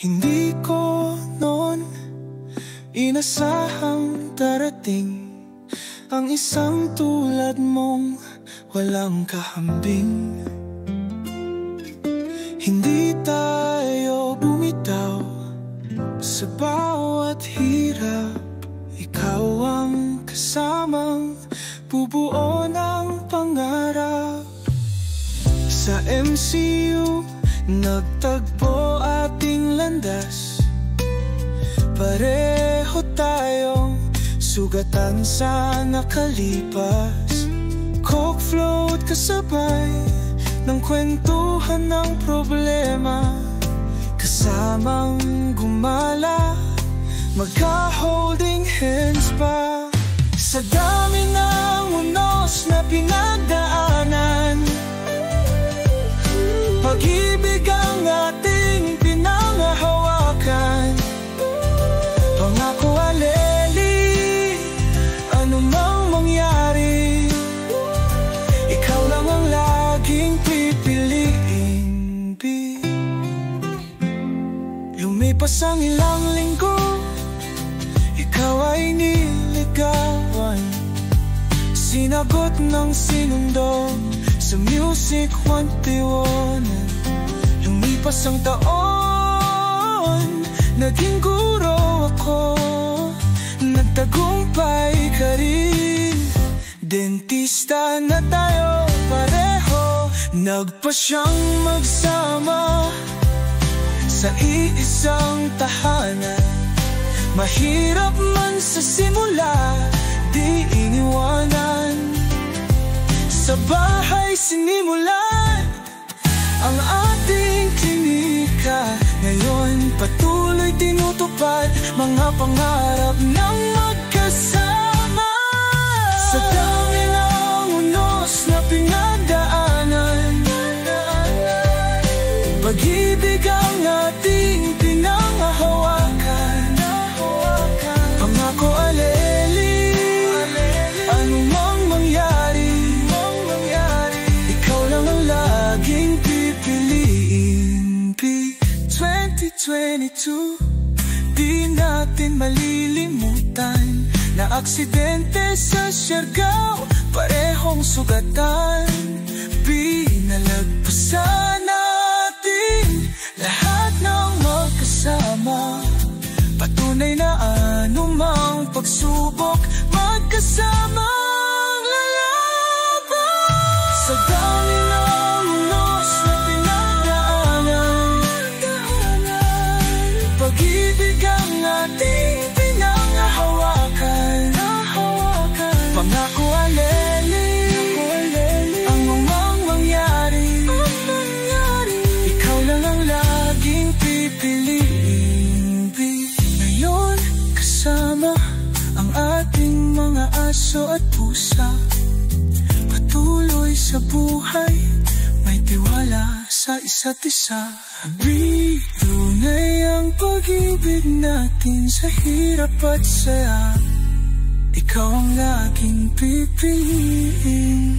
Hindi ko noon inasahang darating ang isang tulad mong walang kahambing. Hindi tayo bumitaw sa bawat hirap. Ikaw ang kasamang bubuo ng pangarap. Sa MCU nagtagpo ating landas. Pareho tayong sugatan sa nakalipas. Coke float kasabay ng kwentuhan ng problema. Kasamang gumala, magka-holding hands pa. Sa dami ng unos na pinagdaanan, pag-ibig ang ating pinangahawakan. Pangako aleli, anumang mangyari, ikaw lang ang laging pipiliin. Lumipas ang ilang linggo, ikaw ay niligawan. Sinagot ng sinundo sa music wantiwanan. Lumipas ang taon, naging guro ako. Nagtagumpay ka rin, dentista na tayo pareho. Nagpasyang magsama sa iisang tahanan. Mahirap man sa simula, di iniwanan. Sa bahay sinimulan ang ating klinika. Ngayon patuloy tinutupad mga pangarap ng magkasama. Sa dami ng unos na pinagdaanan, pag-ibig ang ating pinangahawakan. Pangako aleli, anumang mangyari, ikaw lang ang laging pipiliin. P2022, di natin malilimutan na aksidente sa Siargao, parehong sugatan. Pinalagpasan natin lahat ng magkasama. Patunay na anumang pagsubok, magkasamang lalaban. Sa dami ng unos na pinagdaanan, pag-ibig ang ating pinangahawakan. Pangako aleli, anumang mangyari, ikaw lang ang laging pipiliin. Ngayon kasama ang ating mga aso at pusa. Patuloy sa buhay, may tiwala sa isa't isa. Tunay ang pag-ibig natin sa hirap at saya. Ikaw ang laging pipiliin.